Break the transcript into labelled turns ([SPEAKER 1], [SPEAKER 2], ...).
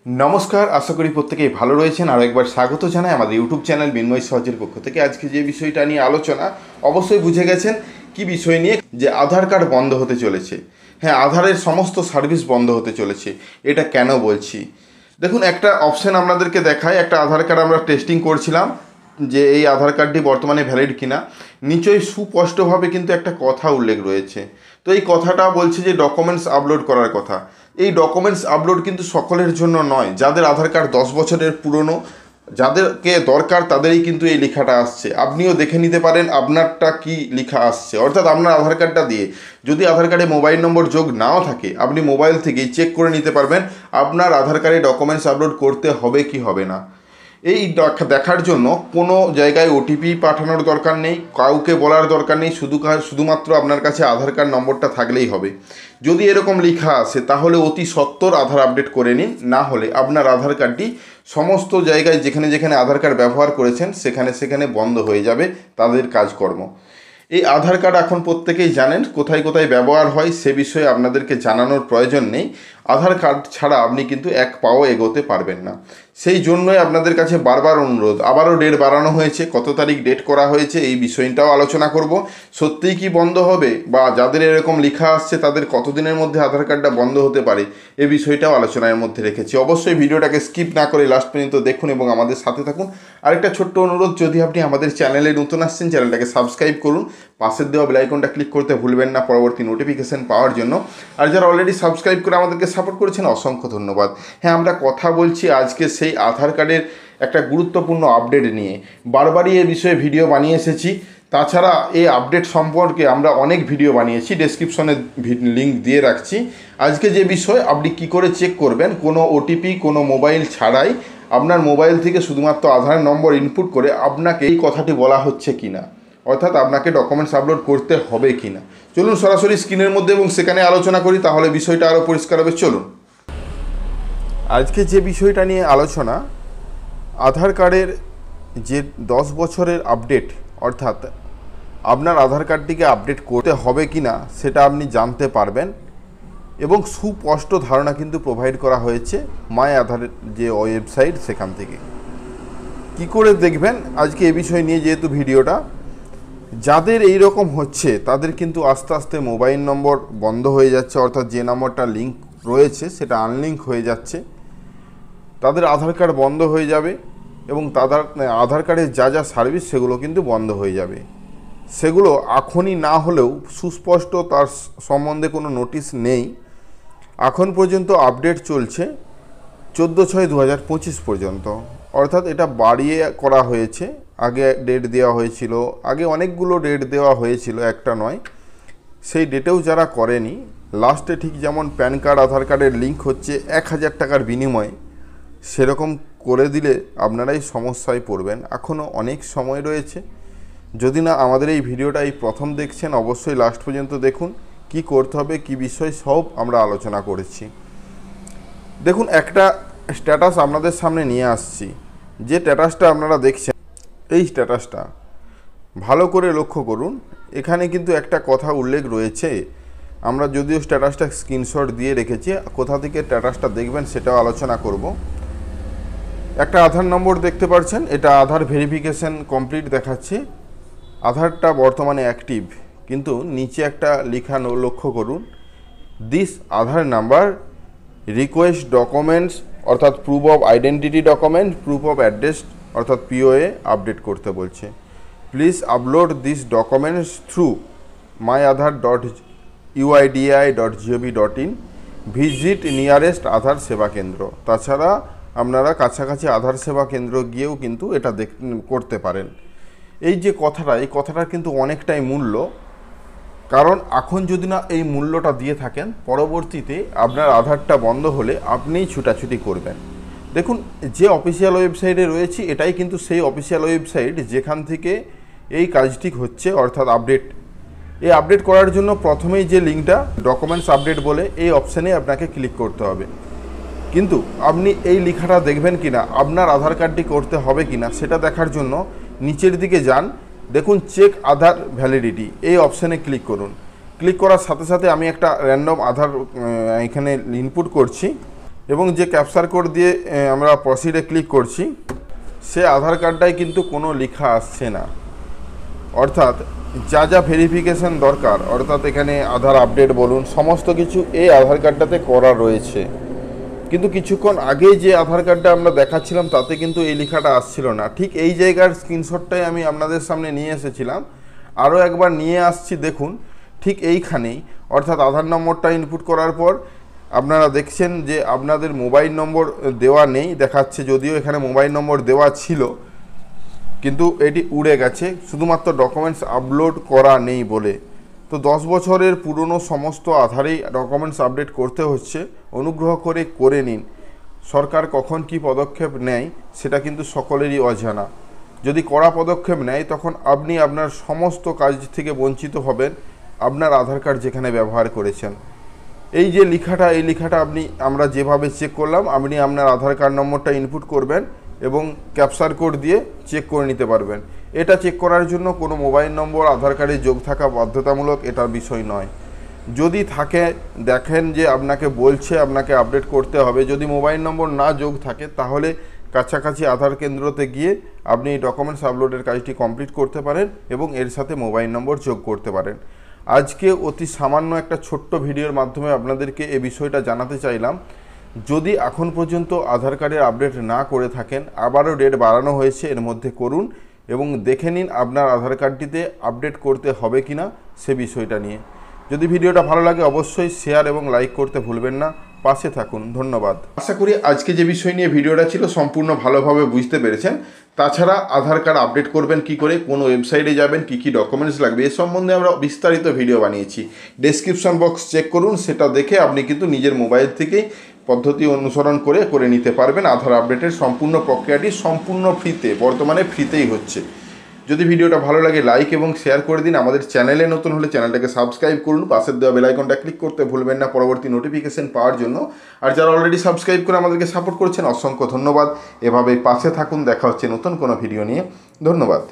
[SPEAKER 1] নমস্কার, আশা করি প্রত্যেকেই ভালো রয়েছেন। আরও একবার স্বাগত জানাই আমাদের ইউটিউব চ্যানেল মিন্ময় সহজের পক্ষ থেকে। আজকে যে বিষয়টা নিয়ে আলোচনা, অবশ্যই বুঝে গেছেন কি বিষয় নিয়ে, যে আধার কার্ড বন্ধ হতে চলেছে। হ্যাঁ, আধারের সমস্ত সার্ভিস বন্ধ হতে চলেছে। এটা কেন বলছি, দেখুন, একটা অপশান আপনাদেরকে দেখায়। একটা আধার কার্ড আমরা টেস্টিং করছিলাম যে এই আধার কার্ডটি বর্তমানে ভ্যালিড কিনা। নিচয়ই সুস্পষ্টভাবে কিন্তু একটা কথা উল্লেখ রয়েছে। তো এই কথাটা বলছে যে ডকুমেন্টস আপলোড করার কথা। এই ডকুমেন্টস আপলোড কিন্তু সকলের জন্য নয়। যাদের আধার কার্ড 10 বছরের পুরনো, যাদেরকে দরকার, তাদেরই কিন্তু এই লেখাটা আসছে। আপনিও দেখে নিতে পারেন আপনারটা কি লেখা আসছে। অর্থাৎ আপনার আধার কার্ডটা দিয়ে যদি আধার কার্ডে মোবাইল নম্বর যোগ নাও থাকে, আপনি মোবাইল থেকেই চেক করে নিতে পারবেন আপনার আধার কার্ডে ডকুমেন্টস আপলোড করতে হবে কি হবে না। এই দেখার জন্য কোনো জায়গায় ওটিপি পাঠানোর দরকার নেই, কাউকে বলার দরকার নেই। শুধুমাত্র আপনার কাছে আধার কার্ড নম্বরটা থাকলেই হবে। যদি এরকম লেখা আসে তাহলে অতি সত্বর আধার আপডেট করে নিন। না হলে আপনার আধার কার্ডটি সমস্ত জায়গায় যেখানে যেখানে আধার কার্ড ব্যবহার করেছেন সেখানে সেখানে বন্ধ হয়ে যাবে তাদের কাজকর্ম। এই আধার কার্ড এখন প্রত্যেকেই জানেন কোথায় কোথায় ব্যবহার হয়, সে বিষয়ে আপনাদেরকে জানানোর প্রয়োজন নেই। আধার কার্ড ছাড়া আপনি কিন্তু এক পাও এগোতে পারবেন না। সেই জন্যই আপনাদের কাছে বারবার অনুরোধ। আবারও ডেট বাড়ানো হয়েছে, কত তারিখ ডেট করা হয়েছে এই বিষয়টাও আলোচনা করব। সত্যিই কি বন্ধ হবে, বা যাদের এরকম লেখা আসছে তাদের কতদিনের মধ্যে আধার কার্ডটা বন্ধ হতে পারে, এই বিষয়টাও আলোচনার মধ্যে রেখেছি। অবশ্যই ভিডিওটাকে স্কিপ না করে লাস্ট পর্যন্ত দেখুন এবং আমাদের সাথে থাকুন। আরেকটা ছোট্ট অনুরোধ, যদি আপনি আমাদের চ্যানেলে নতুন আসছেন, চ্যানেলটাকে সাবস্ক্রাইব করুন। পাশের দেওয়া বেল আইকনটা ক্লিক করতে ভুলবেন না পরবর্তী নোটিফিকেশন পাওয়ার জন্য। আর যারা অলরেডি সাবস্ক্রাইব করে আমাদেরকে সাপোর্ট করেছেন, অসংখ্য ধন্যবাদ। হ্যাঁ, আমরা কথা বলছি আজকে সেই আধার কার্ডের একটা গুরুত্বপূর্ণ আপডেট নিয়ে। বারবারই এ বিষয়ে ভিডিও বানিয়ে এসেছি। তাছাড়া এই আপডেট সম্পর্কে আমরা অনেক ভিডিও বানিয়েছি, ডেসক্রিপশনে লিঙ্ক দিয়ে রাখছি। আজকে যে বিষয়, আপনি কী করে চেক করবেন কোনো ওটিপি, কোনো মোবাইল ছাড়াই আপনার মোবাইল থেকে শুধুমাত্র আধার নম্বর ইনপুট করে আপনাকে এই কথাটি বলা হচ্ছে কি না, অর্থাৎ আপনাকে ডকুমেন্টস আপলোড করতে হবে কি না। চলুন সরাসরি স্ক্রিনের মধ্যে এবং সেখানে আলোচনা করি, তাহলে বিষয়টা আরও পরিষ্কার হবে। চলুন, আজকে যে বিষয়টা নিয়ে আলোচনা, আধার কার্ডের যে 10 বছরের আপডেট, অর্থাৎ আপনার আধার কার্ডটিকে আপডেট করতে হবে কি না সেটা আপনি জানতে পারবেন। এবং সুস্পষ্ট ধারণা কিন্তু প্রোভাইড করা হয়েছে মাই আধারের যে ওয়েবসাইট, সেখান থেকে। কি করে দেখবেন আজকে এ বিষয় নিয়ে যেহেতু ভিডিওটা, যাদের এই রকম হচ্ছে তাদের কিন্তু আস্তে আস্তে মোবাইল নম্বর বন্ধ হয়ে যাচ্ছে, অর্থাৎ যে নম্বরটা লিঙ্ক রয়েছে সেটা আনলিঙ্ক হয়ে যাচ্ছে। তাদের আধার কার্ড বন্ধ হয়ে যাবে এবং তাদের আধার কার্ডের যা যা সার্ভিস সেগুলো কিন্তু বন্ধ হয়ে যাবে। সেগুলো এখনই না হলেও সুস্পষ্ট তার সম্বন্ধে কোনো নোটিশ নেই। এখন পর্যন্ত আপডেট চলছে 14/6/2025 পর্যন্ত, অর্থাৎ এটা বাড়িয়ে করা হয়েছে। আগে ডেট দেওয়া হয়েছিল, আগে অনেকগুলো ডেট দেওয়া হয়েছিল, একটা নয়। সেই ডেটেও যারা করেনি, লাস্টে ঠিক যেমন প্যান কার্ড আধার কার্ডের লিঙ্ক হচ্ছে 1000 টাকার বিনিময়ে, সেরকম করে দিলে আপনারাই সমস্যায় পড়বেন। এখনও অনেক সময় রয়েছে। যদি না আমাদের এই ভিডিওটা এই প্রথম দেখছেন, অবশ্যই লাস্ট পর্যন্ত দেখুন। কি করতে হবে, কি বিষয়, সব আমরা আলোচনা করেছি। দেখুন, একটা স্ট্যাটাস আপনাদের সামনে নিয়ে আসছি। যে স্ট্যাটাসটা আপনারা দেখছেন, এই স্ট্যাটাসটা ভালো করে লক্ষ্য করুন। এখানে কিন্তু একটা কথা উল্লেখ রয়েছে। আমরা যদিও স্ট্যাটাসটা স্ক্রিনশট দিয়ে রেখেছি, কোথা থেকে স্ট্যাটাসটা দেখবেন সেটাও আলোচনা করব। একটা আধার নম্বর দেখতে পাচ্ছেন, এটা আধার ভেরিফিকেশন কমপ্লিট দেখাচ্ছে। আধারটা বর্তমানে অ্যাক্টিভ, কিন্তু নিচে একটা লেখা লক্ষ্য করুন, this Aadhaar number request documents, অর্থাৎ proof of identity document, proof of address অর্থাৎ পিওএ আপডেট করতে বলছে। Please upload this documents through myAadhar.uidi.gov.in, visit nearest Aadhaar Seva Kendra. তাছাড়া আপনারা কাছাকাছি আধার সেবা কেন্দ্র গিয়েও কিন্তু এটা করতে পারেন। এই যে কথাটা, এই কথাটার কিন্তু অনেকটাই মূল্য। কারণ এখন যদি না এই মূল্যটা দিয়ে থাকেন, পরবর্তীতে আপনার আধারটা বন্ধ হলে আপনিই ছুটাছুটি করবেন। দেখুন, যে অফিসিয়াল ওয়েবসাইটে রয়েছি, এটাই কিন্তু সেই অফিসিয়াল ওয়েবসাইট যেখান থেকে এই কাজটি হচ্ছে, অর্থাৎ আপডেট। এই আপডেট করার জন্য প্রথমেই যে লিঙ্কটা ডকুমেন্টস আপডেট বলে, এই অপশানে আপনাকে ক্লিক করতে হবে। কিন্তু আপনি এই লেখাটা দেখবেন কিনা, আপনার আধার কার্ডটি করতে হবে কিনা সেটা দেখার জন্য নিচের দিকে যান। দেখুন, চেক আধার ভ্যালিডিটি, এই অপশানে ক্লিক করুন। ক্লিক করার সাথে সাথে আমি একটা র্যান্ডম আধার এখানে ইনপুট করছি। এবং যে ক্যাপচার কোড দিয়ে আমরা প্রসিডে ক্লিক করছি সে আধার কার্ডটায় কিন্তু কোনো লেখা আসছে না। অর্থাৎ যা যা ভেরিফিকেশন দরকার, অর্থাৎ এখানে আধার আপডেট বলুন, সমস্ত কিছু এই আধার কার্ডটাতে করা রয়েছে। কিন্তু কিছুক্ষণ আগে যে আধার কার্ডটা আমরা দেখাচ্ছিলাম তাতে কিন্তু এই লেখাটা আসছিল না। ঠিক এই জায়গার স্ক্রিনশটটাই আমি আপনাদের সামনে নিয়ে এসেছিলাম, আরও একবার নিয়ে আসছি। দেখুন ঠিক এইখানেই, অর্থাৎ আধার নম্বরটা ইনপুট করার পর আপনারা দেখছেন যে আপনাদের মোবাইল নম্বর দেওয়া নেই দেখাচ্ছে, যদিও এখানে মোবাইল নম্বর দেওয়া ছিল কিন্তু এটি উড়ে গেছে শুধুমাত্র ডকুমেন্টস আপলোড করা নেই বলে। তো 10 বছরের পুরনো সমস্ত আধারেই ডকুমেন্টস আপডেট করতে হচ্ছে, অনুগ্রহ করে নিন। সরকার কখন কি পদক্ষেপ নেয় সেটা কিন্তু সকলেরই অজানা। যদি কড়া পদক্ষেপ নেয় তখন আপনি আপনার সমস্ত কাজ থেকে বঞ্চিত হবেন, আপনার আধার কার্ড যেখানে ব্যবহার করেছেন। এই যে লেখাটা, এই লেখাটা আমরা যেভাবে চেক করলাম, আপনি আপনার আধার কার্ড নম্বরটা ইনপুট করবেন এবং ক্যাপচার কোড দিয়ে চেক করে নিতে পারবেন। এটা চেক করার জন্য কোনো মোবাইল নম্বর আধার কার্ডে যোগ থাকা বাধ্যতামূলক এটার বিষয় নয়। যদি থাকে, দেখেন যে আপনাকে বলছে আপনাকে আপডেট করতে হবে, যদি মোবাইল নম্বর না যোগ থাকে তাহলে কাছাকাছি আধার কেন্দ্রতে গিয়ে আপনি এই ডকুমেন্টস আপলোডের কাজটি কমপ্লিট করতে পারেন এবং এর সাথে মোবাইল নম্বর যোগ করতে পারেন। আজকে অতি সামান্য একটা ছোট্ট ভিডিওর মাধ্যমে আপনাদেরকে এই বিষয়টা জানাতে চাইলাম। যদি এখন পর্যন্ত আধার কার্ডের আপডেট না করে থাকেন, আবারও ডেট বাড়ানো হয়েছে, এর মধ্যে করুন এবং দেখে নিন আপনার আধার কার্ডটিতে আপডেট করতে হবে কিনা সে বিষয়টা নিয়ে। যদি ভিডিওটা ভালো লাগে অবশ্যই শেয়ার এবং লাইক করতে ভুলবেন না। পাশে থাকুন, ধন্যবাদ। আশা করি আজকে যে বিষয় নিয়ে ভিডিওটা ছিল সম্পূর্ণ ভালোভাবে বুঝতে পেরেছেন। তাছাড়া আধার কার্ড আপডেট করবেন কি করে, কোন ওয়েবসাইটে যাবেন, কি কি ডকুমেন্টস লাগবে, এ সম্বন্ধে আমরা বিস্তারিত ভিডিও বানিয়েছি। ডেসক্রিপশন বক্স চেক করুন, সেটা দেখে আপনি কিন্তু নিজের মোবাইল থেকেই পদ্ধতি অনুসরণ করে নিতে পারবেন। আধার আপডেটের সম্পূর্ণ প্রক্রিয়াটি সম্পূর্ণ ফ্রিতে, বর্তমানে ফ্রিতেই হচ্ছে। যদি ভিডিওটা ভালো লাগে লাইক এবং শেয়ার করে দিন। আমাদের চ্যানেলে নতুন হলে চ্যানেলটাকে সাবস্ক্রাইব করুন, পাশের দেওয়া বেল আইকনটা ক্লিক করতে ভুলবেন না পরবর্তী নোটিফিকেশন পাওয়ার জন্য। আর যারা অলরেডি সাবস্ক্রাইব করে আমাদেরকে সাপোর্ট করছেন অসংখ্য ধন্যবাদ। এভাবেই পাশে থাকুন, দেখা হচ্ছে নতুন কোনো ভিডিও নিয়ে। ধন্যবাদ।